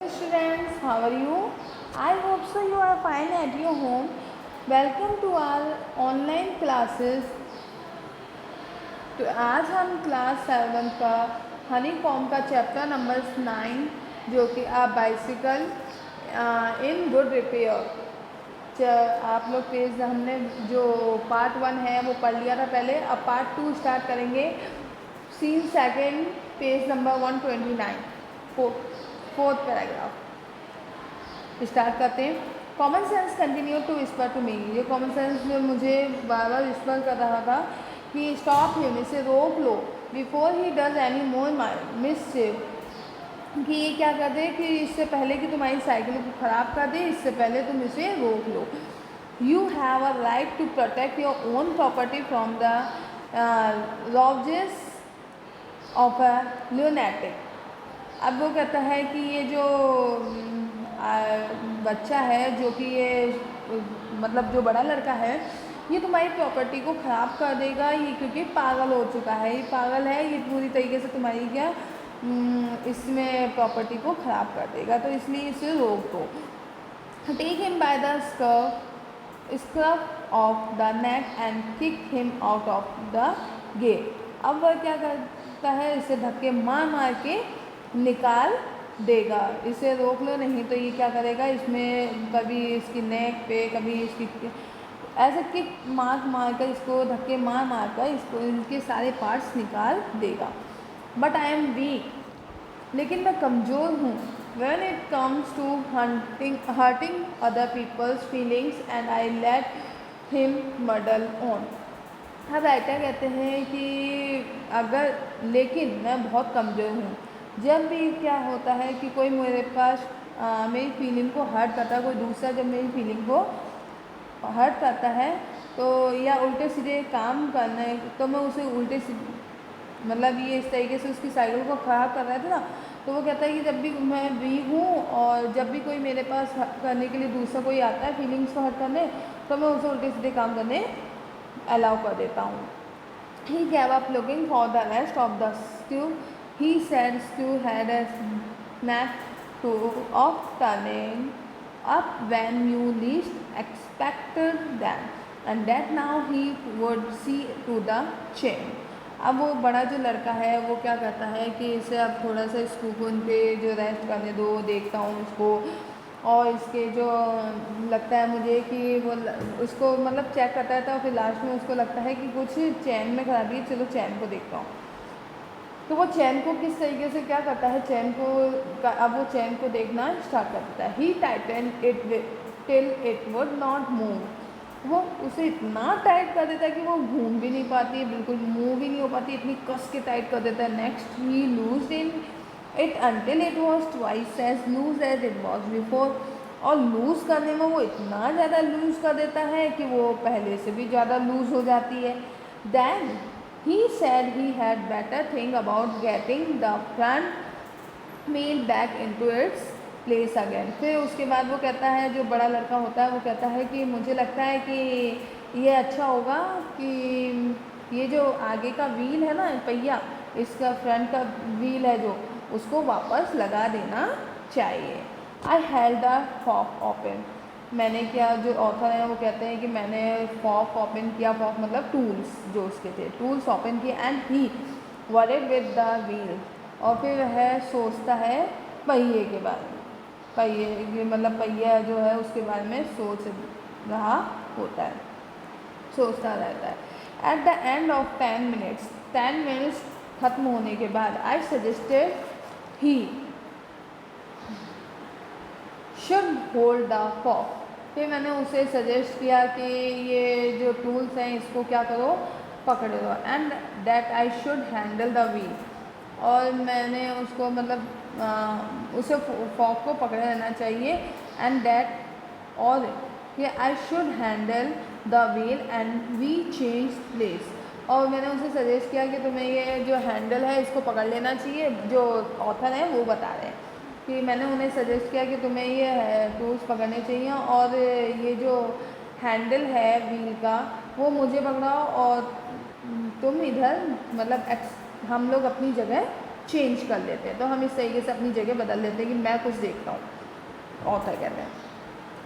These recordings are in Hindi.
Students, how are you? I hope so you are fine at your home. Welcome to our online classes. तो आज हम क्लास 7 का हनी कॉम का चैप्टर नंबर 9 जो कि आ बाइसिकल इन गुड रिपेयर। आप लोग पेज हमने जो पार्ट 1 है वो पढ़ लिया था पहले। अब पार्ट 2 स्टार्ट करेंगे। Scene second page number 129 fourth paragraph start करते हैं। Common sense continue to whisper to me. ये कॉमन सेंस जो मुझे बार बार विस्पर कर रहा था कि स्टॉप हिम, इसे रोक लो, before he does any more mischief, कि ये क्या कर दे कि इससे पहले कि तुम्हारी साइकिल को ख़राब कर दे, इससे पहले तुम इसे रोक लो। You have a right to protect your own property from the ravages of a lunatic. अब वो कहता है कि ये जो बच्चा है जो कि ये मतलब जो बड़ा लड़का है ये तुम्हारी प्रॉपर्टी को ख़राब कर देगा, ये क्योंकि पागल हो चुका है, ये पागल है, ये पूरी तरीके से तुम्हारी क्या इसमें प्रॉपर्टी को ख़राब कर देगा, तो इसलिए इसे रोक दो। Take him by the scruff of the neck and kick him out of the gate. अब वह क्या करता है, इसे धक्के मार मार के निकाल देगा। इसे रोक लो, नहीं तो ये क्या करेगा, इसमें कभी इसकी नेक पे कभी इसकी ऐसे किक मार कर इसको धक्के मार कर इसको इनके सारे पार्ट्स निकाल देगा। बट आई एम वीक, लेकिन मैं कमज़ोर हूँ। When it comes to hurting other people's feelings and I let him muddle on। अब राइटर कहते हैं कि अगर लेकिन मैं बहुत कमज़ोर हूँ, जब भी क्या होता है कि कोई मेरे पास मेरी फीलिंग को हर्ट करता है, कोई दूसरा जब मेरी फीलिंग को हर्ट करता है तो या उल्टे सीधे काम करना है तो मैं उसे उल्टे सीधे मतलब ये इस तरीके से उसकी साइकिल को ख़राब कर रहा था ना, तो वो कहता है कि जब भी मैं वीक हूँ और जब भी कोई मेरे पास हर्ट करने के लिए दूसरा कोई आता है फीलिंग्स को हर्ट करने, तो मैं उसे उल्टे सीधे काम करने अलाउ कर देता हूँ। He gave up looking for the rest of the screw. He said Stu had a knack of turning up when you least expected them, and that now he would see to the chain। अब वो बड़ा जो लड़का है वो क्या करता है कि इसे अब थोड़ा सा स्कून पे जो रेस्ट करने दो, देखता हूँ उसको, और इसके जो लगता है मुझे कि वो उसको मतलब चेक करता है, तो फिर लास्ट में उसको लगता है कि कुछ चैन में खराबी है, चलो चैन को देखता हूँ। तो वो चैन को किस तरीके से क्या करता है, चैन को अब वो चैन को देखना स्टार्ट कर देता है। He tighten it till it would not move. वो उसे इतना टाइट कर देता है कि वो घूम भी नहीं पाती, बिल्कुल मूव भी नहीं हो पाती, इतनी कस के टाइट कर देता है। Next he loosen it until it was twice as loose as it was before. और लूज़ करने में वो इतना ज़्यादा लूज़ कर देता है कि वो पहले से भी ज़्यादा लूज़ हो जाती है। Then he said he had better think about getting the front wheel back into its place again। फिर उसके बाद वो कहता है, जो बड़ा लड़का होता है वो कहता है कि मुझे लगता है कि ये अच्छा होगा कि ये जो आगे का व्हील है ना, पहिया, इसका फ्रंट का व्हील है जो, उसको वापस लगा देना चाहिए। I held the fork open. मैंने क्या, जो ऑथर हैं वो कहते हैं कि मैंने फॉक ओपन किया, फॉक मतलब टूल्स जो उसके थे, टूल्स ओपन किए। And he worried with the wheel. और फिर वह सोचता है पहिए के बारे में, पहिए मतलब पहिया जो है उसके बारे में सोच रहा होता है, सोचता रहता है। At the end of 10 minutes ख़त्म होने के बाद I suggested he should hold the fork. फिर मैंने उसे सजेस्ट किया कि ये जो टूल्स हैं इसको क्या करो, पकड़े दो। And that I should handle the wheel. और मैंने उसको मतलब उसे फॉक को पकड़े रहना चाहिए। एंड दैट और कि I should handle the wheel and we change place. और मैंने उसे सजेस्ट किया कि तुम्हें ये जो हैंडल है इसको पकड़ लेना चाहिए। जो ऑथर हैं वो बता रहे हैं कि मैंने उन्हें सजेस्ट किया कि तुम्हें ये टूल्स पकड़ने चाहिए और ये जो हैंडल है व्हील का वो मुझे पकड़ाओ और तुम इधर मतलब हम लोग अपनी जगह चेंज कर लेते हैं। तो हम इस तरीके से अपनी जगह बदल लेते हैं कि मैं कुछ देखता हूँ, ऑथर कहते हैं।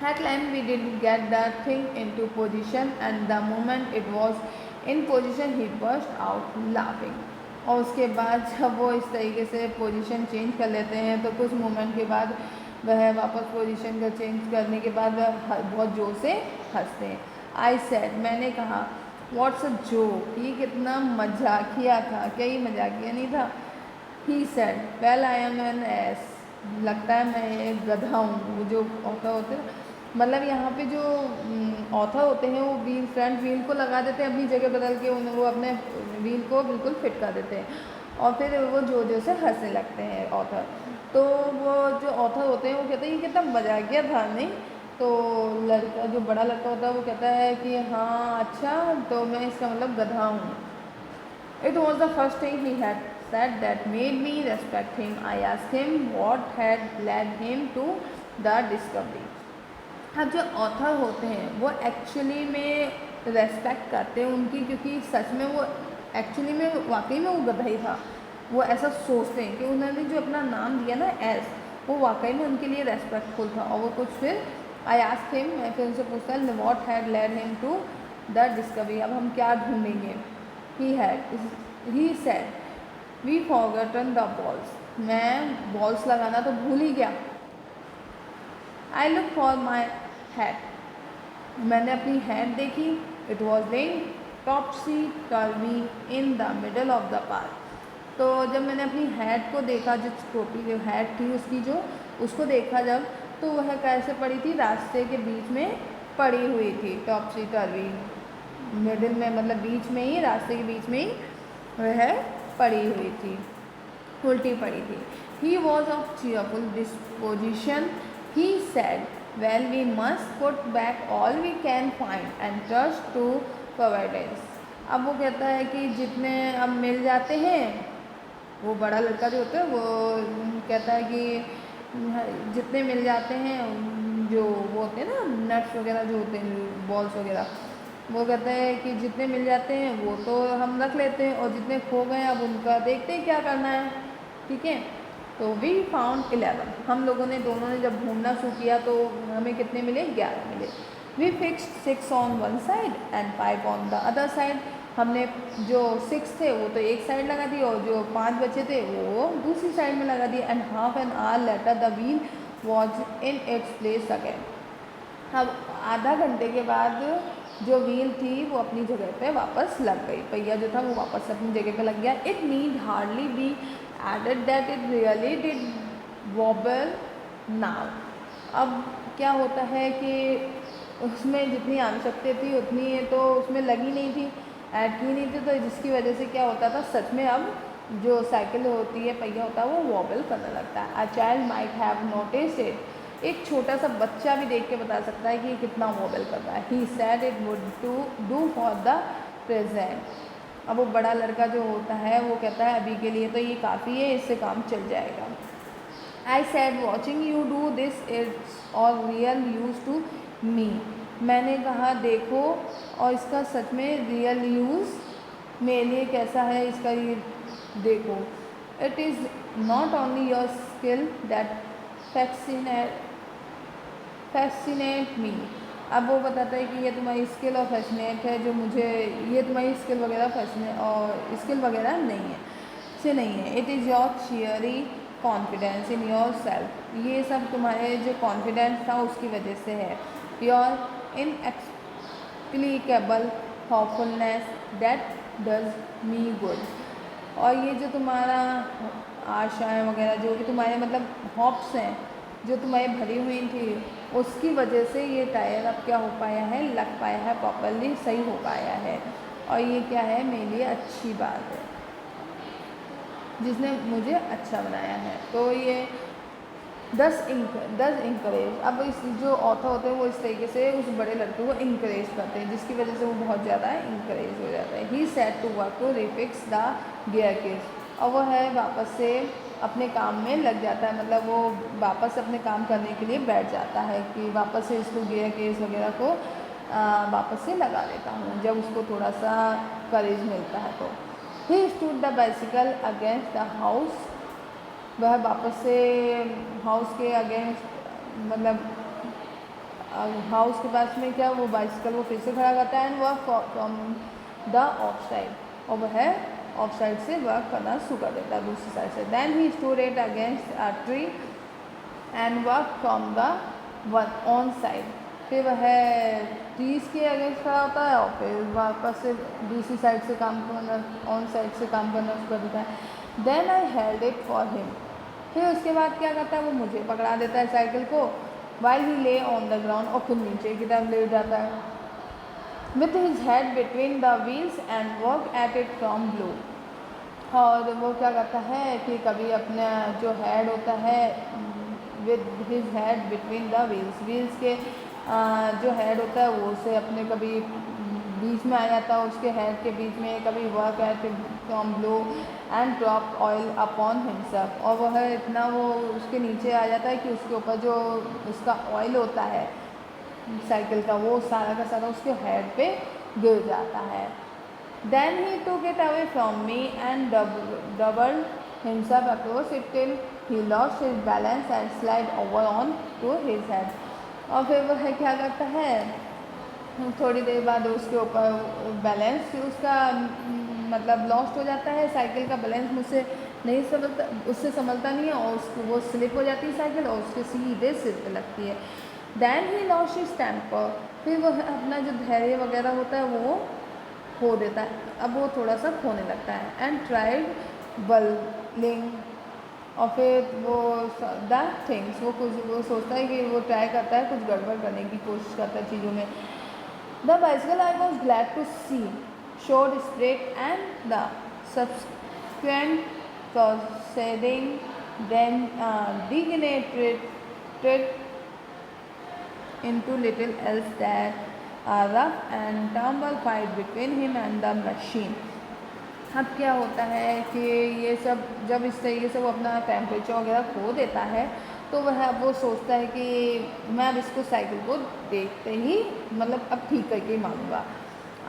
At length we did get the thing into position and the moment it was in position he burst out laughing। और उसके बाद जब वो इस तरीके से पोजीशन चेंज कर लेते हैं तो कुछ मोमेंट के बाद वह वापस पोजीशन का चेंज करने के बाद वह बहुत ज़ोर से हंसते हैं। आई सेड, मैंने कहा, व्हाट्स अ जोक, ये कितना मजाकिया था, क्या ये मजाकिया नहीं था। He said, well I am an ass, लगता है मैं एक गधा हूँ। वो जो ऑथर होते हैं, मतलब यहाँ पे जो ऑथर होते हैं वो व्हील, फ्रंट व्हील को लगा देते हैं अपनी जगह बदल के, उन्हें वो अपने व्हील को बिल्कुल फिट कर देते हैं और फिर वो जोर जोर से हंसने लगते हैं ऑथर। तो वो जो ऑथर होते हैं वो कहते हैं ये कितना मजाकिया था नहीं। तो लड़का, जो बड़ा लड़का होता है वो कहता है कि हाँ अच्छा, तो मैं इसका मतलब गधा हूँ। It was the first thing he had said that made me respect him. I asked him what had led him to the discovery। अब जो ऑथर होते हैं वो एक्चुअली में रेस्पेक्ट करते हैं उनकी, क्योंकि सच में वो एक्चुअली में वाकई में वो गधा ही था। वो ऐसा सोचते हैं कि उन्होंने जो अपना नाम दिया ना एस, वो वाकई में उनके लिए रेस्पेक्टफुल था। और वो कुछ फिर आई आस्क्ड हिम, मैं फिर उनसे पूछता है what had led him to the discovery, अब हम क्या ढूंढेंगे। he said, we forgotten the balls, मैं बॉल्स लगाना तो भूल ही गया। I looked for my hat, मैंने अपनी हैट देखी। It was laying topsy turvy in the middle of the park। तो जब मैंने अपनी हैट को देखा, जो टोपी, जो हैट थी उसकी, जो उसको देखा जब, तो वह कैसे पड़ी थी, रास्ते के बीच में पड़ी हुई थी। टॉपसी टर्वी, मिडिल में, मतलब बीच में ही, रास्ते के बीच में ही वह पड़ी हुई थी, उल्टी पड़ी थी। He was of cheerful disposition. He said, well we must put back all we can find and trust to providence. अब वो कहता है कि जितने अब मिल जाते हैं, वो बड़ा लड़का जो होता है वो कहता है कि जितने मिल जाते हैं, जो वो होते हैं ना नट्स वगैरह जो होते हैं, बॉल्स वगैरह, वो कहते हैं कि जितने मिल जाते हैं वो तो हम रख लेते हैं, और जितने खो गए अब उनका देखते हैं क्या करना है। ठीक है, तो वी फाउंड 11, हम लोगों ने, दोनों ने जब ढूंढना शुरू किया तो हमें कितने मिले, 11 मिले। We fixed 6 on one side and 5 on the other side. हमने जो 6 थे वो तो एक साइड लगा दिए और जो 5 बचे थे वो दूसरी साइड में लगा दिए। And half an hour later the wheel was in its place again. अब आधा घंटे के बाद जो व्हील थी वो अपनी जगह पे वापस लग गई, पहिया जो था वो वापस अपनी जगह पे लग गया। It need hardly be added that it really did wobble now. अब क्या होता है कि उसमें जितनी आवश्यकता थी उतनी तो उसमें लगी नहीं थी, ऐड की नहीं थी, तो जिसकी वजह से क्या होता था, सच में अब जो साइकिल होती है, पहिया होता है, वो वॉबल करने लगता है। A child might have noticed it, एक छोटा सा बच्चा भी देख के बता सकता है कि ये कितना वॉबल कर रहा है। He said it would to do for the present. अब वो बड़ा लड़का जो होता है वो कहता है अभी के लिए तो ये काफ़ी है, इससे काम चल जाएगा। आई sad watching you do this it's और रियल यूज़ टू मी, मैंने कहा देखो और इसका सच में रियल यूज़ मेरे लिए कैसा है, इसका ये देखो। It is not only your skill that fascinate मी। अब वो बताता है कि ये तुम्हारी स्किल और फैसिनेट है, जो मुझे, ये तुम्हारी स्किल वगैरह फैसिनेट और स्किल वगैरह नहीं है, से नहीं है। It is your चियरी confidence in your self, ये सब तुम्हारे जो कॉन्फिडेंस था उसकी वजह से है। Your inexplicable hopefulness that does me good, और ये जो तुम्हारा आशाएं वगैरह, जो कि तुम्हारे मतलब हॉप्स हैं जो तुम्हारी भरी हुई थी, उसकी वजह से ये टायर अब क्या हो पाया है, लग पाया है, प्रॉपरली सही हो पाया है। और ये क्या है, मेरे लिए अच्छी बात है, जिसने मुझे अच्छा बनाया है। तो ये 10 इंकरेज। अब इस जो ऑथर होते हैं वो इस तरीके से उस बड़े लड़के को इंकरेज करते हैं, जिसकी वजह से वो बहुत ज़्यादा इंकरेज हो जाता है। He said to work to refix the gear case, और वो है वापस से अपने काम में लग जाता है, मतलब वो वापस अपने काम करने के लिए बैठ जाता है कि वापस से इसको गियर केस वगैरह को वापस से लगा देता हूँ, जब उसको थोड़ा सा करेज मिलता है। तो he stood the bicycle against the house वह वापस से हाउस के अगेंस्ट, मतलब हाउस के पास में क्या वो बाइसिकल वो फिर से खड़ा करता है and work from the of side, और वह ऑफ साइड से वर्क करना शुरू कर देता है दूसरी साइड से। Then he stood it against a tree and work from the one on side, फिर वह ट्रीज के अगेंस्ट खड़ा होता है और फिर वापस से दूसरी साइड से काम करना, ऑन साइड से काम करना शुरू कर देता है। Then I held it for him, फिर उसके बाद क्या करता है वो मुझे पकड़ा देता है साइकिल को, while he lay on the ground, और फिर नीचे की तरफ लेट जाता है with his head between the wheels and work at it from below। और वो क्या करता है कि कभी अपना जो हेड होता है with his head between the wheels, wheels के जो हेड होता है वो उसे अपने कभी बीच में आ जाता है, उसके हेड के बीच में, कभी work at from blow and drop oil upon himself, और वह इतना वो उसके नीचे आ जाता है कि उसके ऊपर जो उसका ऑयल होता है साइकिल का वो सारा का सारा उसके हेड पे गिर जाता है। Then he took it away from me and doubled himself across it till he lost his balance and slide over on to his head, और फिर वह क्या करता है थोड़ी देर बाद उसके ऊपर बैलेंस उसका मतलब लॉस्ट हो जाता है, साइकिल का बैलेंस मुझसे नहीं संभलता, उससे संभलता नहीं है और उसको वो स्लिप हो जाती है साइकिल और उसके सीधे सिर पे लगती है। Then he lost his temper, फिर वो अपना जो धैर्य वगैरह होता है वो खो देता है, अब वो थोड़ा सा खोने लगता है। एंड ट्राइड बलिंग, और फिर वो द थिंग्स वो सोचता है कि वो ट्राई करता है कुछ गड़बड़ करने की कोशिश करता है चीज़ों में। The bicycle I was glad to see showed spread and the subsequent proceeding then degenerated into little else than a rough and tumble fight between him and the machine। अब क्या होता है कि ये सब जब इस तरीके से वो अपना टेम्परेचर वगैरह खो देता है तो वह अब वो सोचता है कि मैं अब इसको साइकिल को देखते ही मतलब अब ठीक करके ही मानूंगा।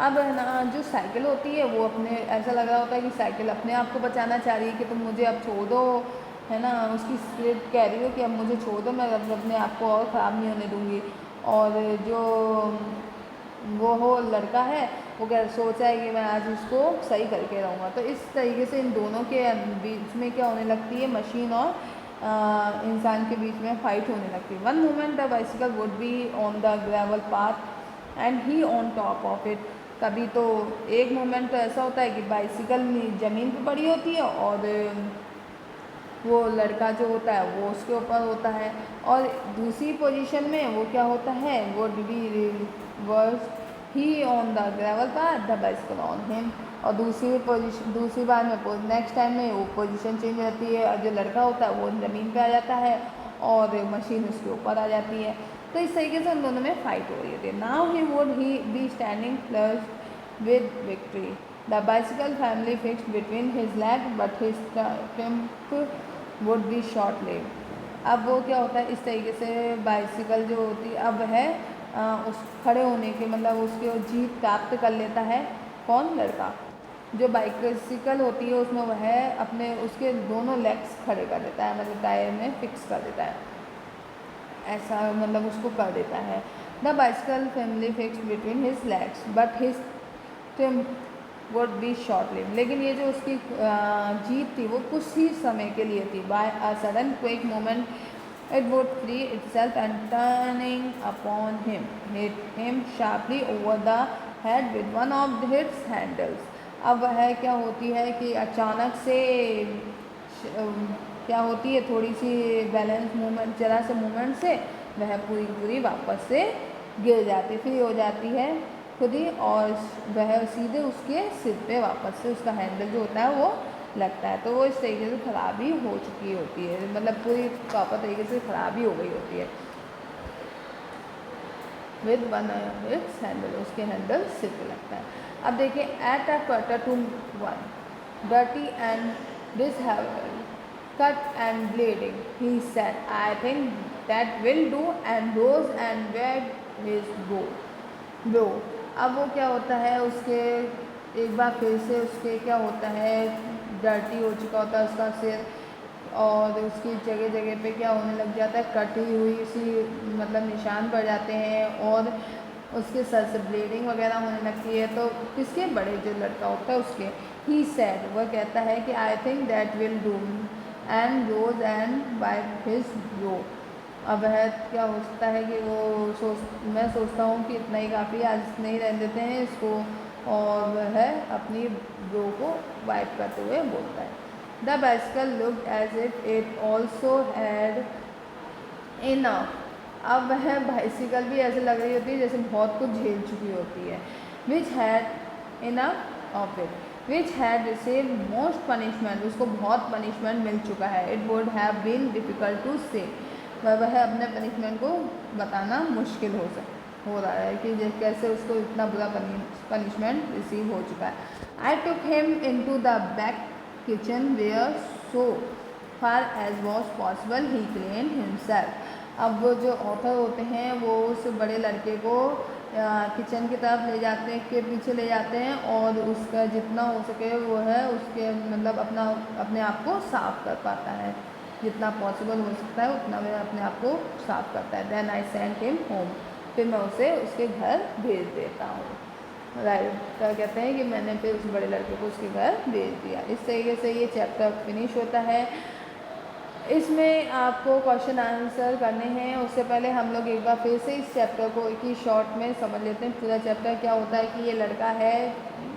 अब है ना जो साइकिल होती है वो अपने ऐसा लग रहा होता है कि साइकिल अपने आप को बचाना चाह रही है कि तुम मुझे अब छोड़ दो, है ना, उसकी स्पिरिट कह रही हो कि अब मुझे छोड़ दो, मैं अब अपने आप को और ख़राब नहीं होने दूँगी। और जो वो हो लड़का है वो क्या सोचा है कि मैं आज इसको सही करके रहूँगा। तो इस तरीके से इन दोनों के बीच में क्या होने लगती है, मशीन और इंसान के बीच में फाइट होने लगती है। One moment the bicycle would be on the gravel path and he on top of it, कभी तो एक मोमेंट तो ऐसा होता है कि बाइसिकल ज़मीन पे पड़ी होती है और वो लड़का जो होता है वो उसके ऊपर होता है, और दूसरी पोजीशन में वो क्या होता है वो B verse he on the gravel path the bicycle on him, और दूसरी बार में नेक्स्ट टाइम में वो पोजीशन चेंज रहती है और जो लड़का होता है वो ज़मीन पे आ जाता है और मशीन उसके ऊपर आ जाती है। तो इस तरीके से उन दोनों में फाइट हो रही थी। Now he would he B standing flush with victory, the bicycle family fixed between his leg but his triumph would be short lived. अब वो क्या होता है इस तरीके से बाइसिकल जो होती है अब है उस खड़े होने के मतलब उसके जीत प्राप्त कर लेता है। कौन? लड़का। जो बाइसिकल होती है उसमें वह अपने उसके दोनों लेग्स खड़े कर देता है, मतलब टायर में फिक्स कर देता है, ऐसा मतलब उसको कर देता है। The bicycle family fixed between his legs but his trim would be short live, लेकिन ये जो उसकी जीत थी वो कुछ ही समय के लिए थी। By a sudden quick moment it would free itself and turning upon him hit him sharply over the head with one of its handles. अब वह क्या होती है कि अचानक से क्या होती है थोड़ी सी बैलेंस मूवमेंट जरा से मूवमेंट से वह पूरी वापस से गिर जाती, फिर हो जाती है खुद ही और वह सीधे उसके सिर पे वापस से उसका हैंडल जो होता है वो लगता है। तो वो इस तरीके से ख़राबी हो चुकी होती है, मतलब पूरी प्रॉपर तरीके से ख़राबी हो गई होती है। विद वन इट्स हैंडल, उसके हैंडल सिर पे लगता है। अब देखिए at a quarter to one dirty and dishevelled cut and bleeding, he said, I think that will do, and rose and waved his bow। अब वो क्या होता है उसके एक बार फिर से उसके क्या होता है डर्टी हो चुका होता है उसका सिर और उसकी जगह जगह पे क्या होने लग जाता है, कटी हुई सी मतलब निशान पड़ जाते हैं और उसके सर से ब्लीडिंग वगैरह होने लगती है। तो किसके, बड़े जो लड़का होता है उसके। ही सैड, वह कहता है कि I think that will do and rose and wipe his brow. अब वह क्या हो सकता है कि मैं सोचता हूँ कि इतना ही काफ़ी, आज नहीं रहने देते हैं इसको, और वह अपनी ब्रो को वाइप करते हुए बोलता है। The bicycle looked as if it also had enough. अब वह बाइसिकल भी ऐसे लग रही होती है जैसे बहुत कुछ झेल चुकी होती है। Which had enough of it, which had receive most punishment, उसको बहुत पनिशमेंट मिल चुका है। It would have been difficult to say, वह अपने पनिशमेंट को बताना मुश्किल हो रहा है कि कैसे उसको इतना बुरा पनिशमेंट रिसीव हो चुका है। I took him in to the back kitchen where so far as was possible he clean himself. अब वो जो ऑथर होते हैं वो उस बड़े लड़के को किचन की तरफ ले जाते हैं, के पीछे ले जाते हैं और उसका जितना हो सके वो है उसके मतलब अपने आप को साफ कर पाता है, जितना पॉसिबल हो सकता है उतना वह अपने आप को साफ करता है। Then I send him home, फिर मैं उसे उसके घर भेज देता हूँ। राइटर कहते हैं कि मैंने फिर उस बड़े लड़के को उसके घर भेज दिया। इस तरीके से ये चैप्टर फिनिश होता है। इसमें आपको क्वेश्चन आंसर करने हैं, उससे पहले हम लोग एक बार फिर से इस चैप्टर को एक ही शॉर्ट में समझ लेते हैं। पूरा चैप्टर क्या होता है कि ये लड़का है,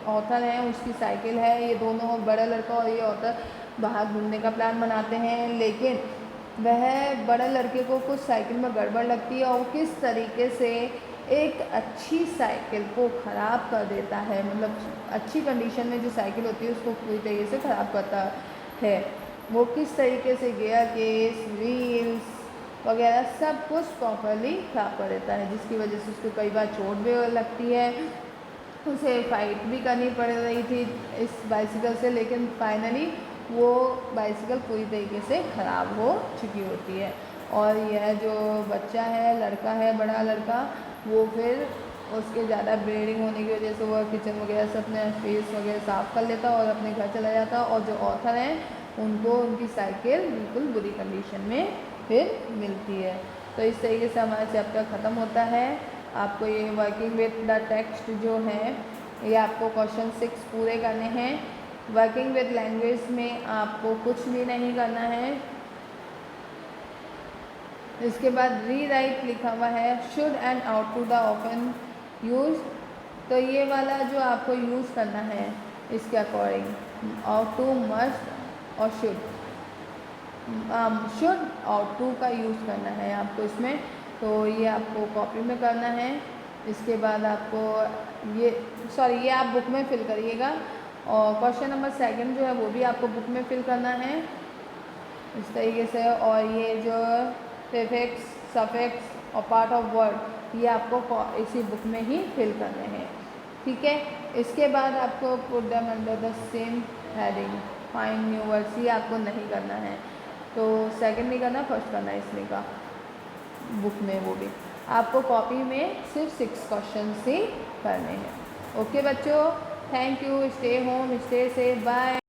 ऑथर है, उसकी साइकिल है, ये दोनों बड़ा लड़का और ये ऑथर बाहर घूमने का प्लान बनाते हैं, लेकिन वह बड़े लड़के को कुछ साइकिल में गड़बड़ लगती है और किस तरीके से एक अच्छी साइकिल को ख़राब कर देता है, मतलब अच्छी कंडीशन में जो साइकिल होती है उसको पूरी तरीके से ख़राब करता है। वो किस तरीके से गियर केस, व्हील्स वगैरह सब कुछ प्रॉपरली ख़राब कर देता है, जिसकी वजह से उसको कई बार चोट भी लगती है, उसे फाइट भी करनी पड़ रही थी इस बाइसिकल से, लेकिन फाइनली वो बाइसिकल पूरी तरीके से ख़राब हो चुकी होती है। और यह जो बच्चा है, लड़का है, बड़ा लड़का, वो फिर उसके ज़्यादा ब्लीडिंग होने की वजह से वह किचन वगैरह से अपने फेस वगैरह साफ़ कर लेता और अपने घर चला जाता। और जो ऑथर हैं उनको उनकी साइकिल बिल्कुल बुरी कंडीशन में फिर मिलती है। तो इस तरीके से हमारा चैप्टर ख़त्म होता है। आपको ये वर्किंग विथ द टेक्स्ट जो है ये आपको क्वेश्चन 6 पूरे करने हैं। वर्किंग विथ लैंग्वेज में आपको कुछ भी नहीं करना है। इसके बाद रीराइट लिखा हुआ है, should and ought to the often use, तो ये वाला जो आपको यूज़ करना है इसके अकॉर्डिंग, आउट टू, मस्ट और शुड और टू का यूज़ करना है आपको इसमें। तो ये आपको कॉपी में करना है। इसके बाद आपको ये आप बुक में फिल करिएगा। और क्वेश्चन नंबर 2 जो है वो भी आपको बुक में फिल करना है इस तरीके से। और ये जो प्रीफिक्स, सफिक्स और पार्ट ऑफ वर्ड ये आपको इसी बुक में ही फिल करने हैं, ठीक है। इसके बाद आपको put them under the same heading, find new words, ये आपको नहीं करना है। तो सेकंड नहीं करना, फर्स्ट करना है इसमें का बुक में, वो भी आपको कॉपी में सिर्फ 6 क्वेश्चन ही करने हैं। ओके बच्चों, thank you, stay home, stay safe, bye.